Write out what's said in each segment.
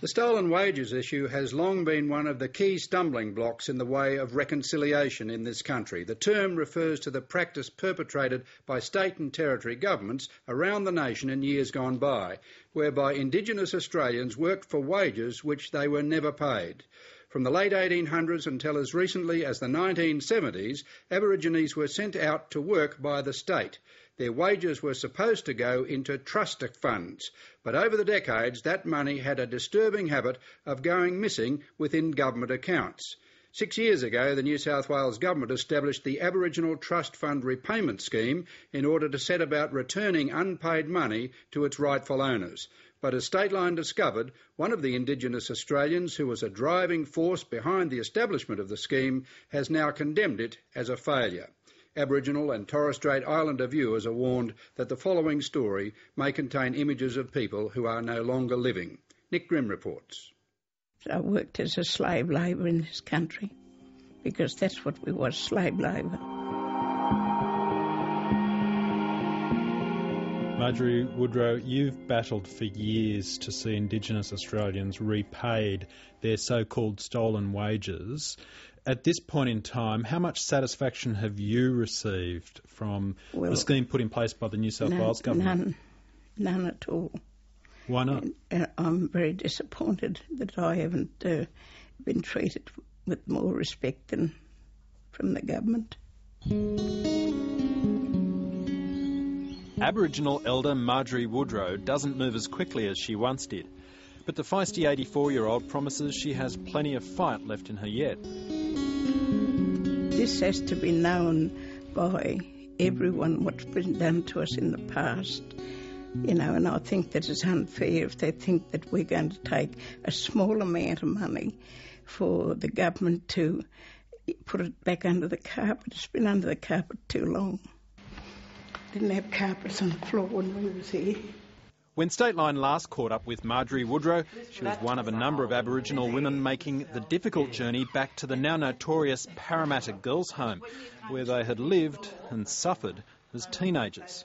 The stolen wages issue has long been one of the key stumbling blocks in the way of reconciliation in this country. The term refers to the practice perpetrated by state and territory governments around the nation in years gone by, whereby Indigenous Australians worked for wages which they were never paid. From the late 1800s until as recently as the 1970s, Aborigines were sent out to work by the state. Their wages were supposed to go into trust funds, but over the decades that money had a disturbing habit of going missing within government accounts. 6 years ago, the New South Wales Government established the Aboriginal Trust Fund Repayment Scheme in order to set about returning unpaid money to its rightful owners. But as Stateline discovered, one of the Indigenous Australians who was a driving force behind the establishment of the scheme has now condemned it as a failure. Aboriginal and Torres Strait Islander viewers are warned that the following story may contain images of people who are no longer living. Nick Grimm reports. I worked as a slave labour in this country because that's what we was, slave labour. Marjorie Woodrow, you've battled for years to see Indigenous Australians repaid their so-called stolen wages. At this point in time, how much satisfaction have you received from the scheme put in place by the New South Wales Government? None at all. Why not? I'm very disappointed that I haven't been treated with more respect than from the government. Aboriginal elder Marjorie Woodrow doesn't move as quickly as she once did, but the feisty 84-year-old promises she has plenty of fight left in her yet. This has to be known by everyone what's been done to us in the past, you know, and I think that it's unfair if they think that we're going to take a small amount of money for the government to put it back under the carpet. It's been under the carpet too long. Didn't have carpets on the floor when we was here. When Stateline last caught up with Marjorie Woodrow, she was one of a number of Aboriginal women making the difficult journey back to the now notorious Parramatta Girls' Home, where they had lived and suffered as teenagers.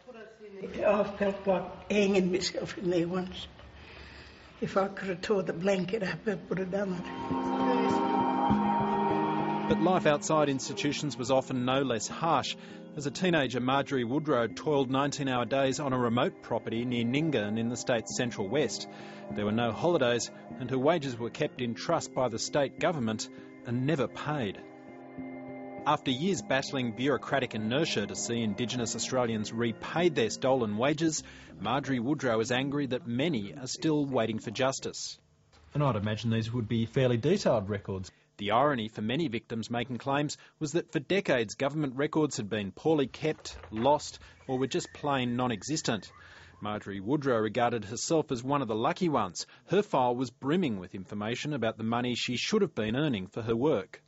I felt like hanging myself in there once. If I could have tore the blanket up, I would have done it. But life outside institutions was often no less harsh. As a teenager, Marjorie Woodrow toiled 19-hour days on a remote property near Nyngan in the state's central west. There were no holidays, and her wages were kept in trust by the state government and never paid. After years battling bureaucratic inertia to see Indigenous Australians repaid their stolen wages, Marjorie Woodrow is angry that many are still waiting for justice. And I'd imagine these would be fairly detailed records. The irony for many victims making claims was that for decades government records had been poorly kept, lost, or were just plain non-existent. Marjorie Woodrow regarded herself as one of the lucky ones. Her file was brimming with information about the money she should have been earning for her work.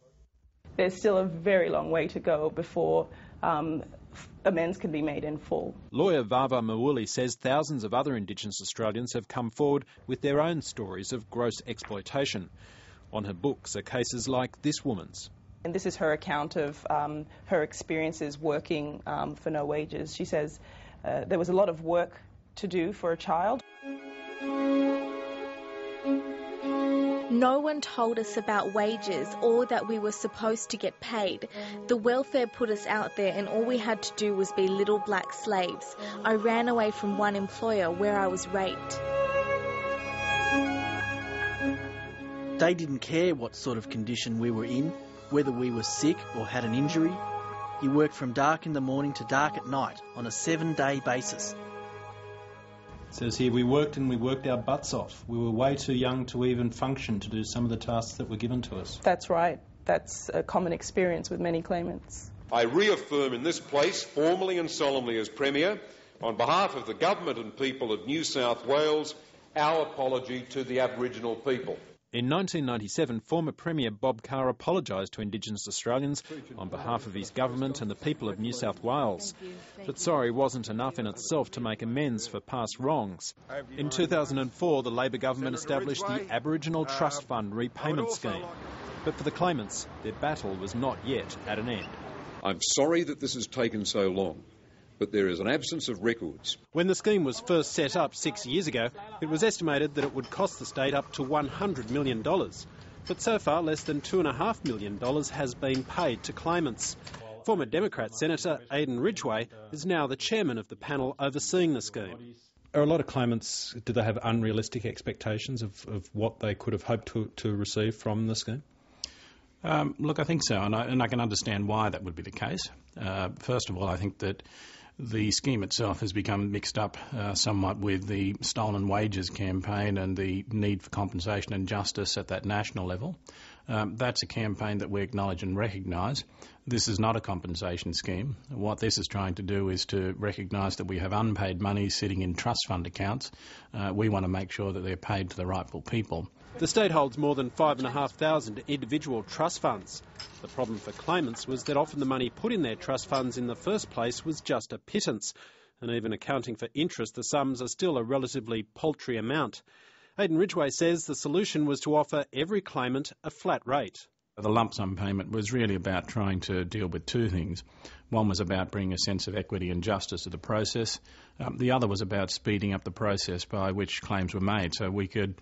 There's still a very long way to go before amends can be made in full. Lawyer Vava Mawuli says thousands of other Indigenous Australians have come forward with their own stories of gross exploitation. On her books are cases like this woman's. And this is her account of her experiences working for no wages. She says there was a lot of work to do for a child. No one told us about wages or that we were supposed to get paid. The welfare put us out there and all we had to do was be little black slaves. I ran away from one employer where I was raped. They didn't care what sort of condition we were in, whether we were sick or had an injury. You worked from dark in the morning to dark at night on a 7-day basis. It says here, we worked our butts off. We were way too young to even function to do some of the tasks that were given to us. That's right. That's a common experience with many claimants. I reaffirm in this place, formally and solemnly as Premier, on behalf of the Government and people of New South Wales, our apology to the Aboriginal people. In 1997, former Premier Bob Carr apologised to Indigenous Australians on behalf of his government and the people of New South Wales. But sorry wasn't enough in itself to make amends for past wrongs. In 2004, the Labor government established the Aboriginal Trust Fund Repayment Scheme. But for the claimants, their battle was not yet at an end. I'm sorry that this has taken so long, but there is an absence of records. When the scheme was first set up 6 years ago, it was estimated that it would cost the state up to $100 million. But so far, less than $2.5 million has been paid to claimants. Former Democrat Senator Aden Ridgway is now the chairman of the panel overseeing the scheme. Are a lot of claimants, do they have unrealistic expectations of what they could have hoped to receive from the scheme? Look, I think so, and I can understand why that would be the case. First of all, I think that the scheme itself has become mixed up somewhat with the stolen wages campaign and the need for compensation and justice at that national level. That's a campaign that we acknowledge and recognise. This is not a compensation scheme. What this is trying to do is to recognise that we have unpaid money sitting in trust fund accounts. We want to make sure that they're paid to the rightful people. The state holds more than 5,500 individual trust funds. The problem for claimants was that often the money put in their trust funds in the first place was just a pittance, and even accounting for interest, the sums are still a relatively paltry amount. Aden Ridgway says the solution was to offer every claimant a flat rate. The lump sum payment was really about trying to deal with two things. One was about bringing a sense of equity and justice to the process. The other was about speeding up the process by which claims were made, so we could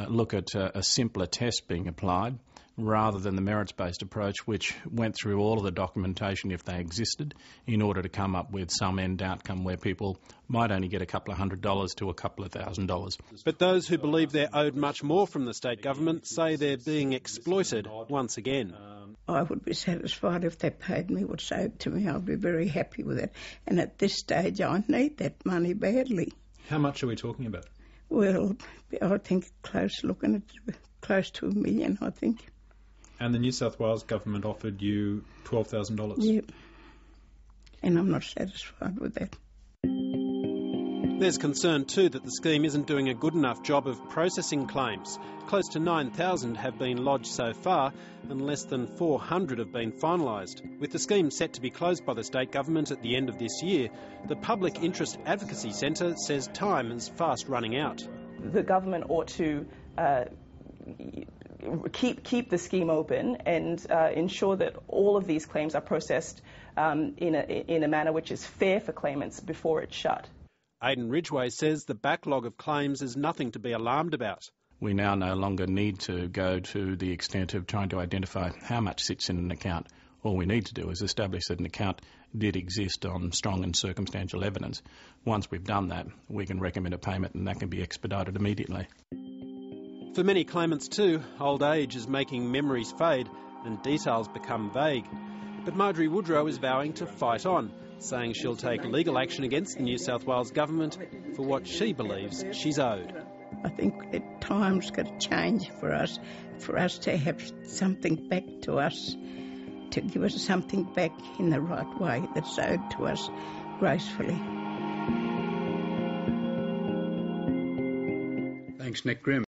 look at a simpler test being applied rather than the merits-based approach, which went through all of the documentation if they existed in order to come up with some end outcome where people might only get a couple of $100 to a couple of $1,000. But those who believe they're owed much more from the state government say they're being exploited once again. I would be satisfied if they paid me what's owed to me. I'd be very happy with it. And at this stage, I need that money badly. How much are we talking about? Well, I think looking at close to $1 million, I think. And the New South Wales government offered you $12,000? Yep. And I'm not satisfied with that. There's concern too that the scheme isn't doing a good enough job of processing claims. Close to 9,000 have been lodged so far and less than 400 have been finalised. With the scheme set to be closed by the state government at the end of this year, the Public Interest Advocacy Centre says time is fast running out. The government ought to keep the scheme open and ensure that all of these claims are processed in a manner which is fair for claimants before it's shut. Aden Ridgway says the backlog of claims is nothing to be alarmed about. We now no longer need to go to the extent of trying to identify how much sits in an account. All we need to do is establish that an account did exist on strong and circumstantial evidence. Once we've done that, we can recommend a payment and that can be expedited immediately. For many claimants too, old age is making memories fade and details become vague. But Marjorie Woodrow is vowing to fight on, saying she'll take legal action against the New South Wales government for what she believes she's owed. I think that time's got to change for us to have something back to us, to give us something back in the right way that's owed to us gracefully. Thanks, Nick Grimm.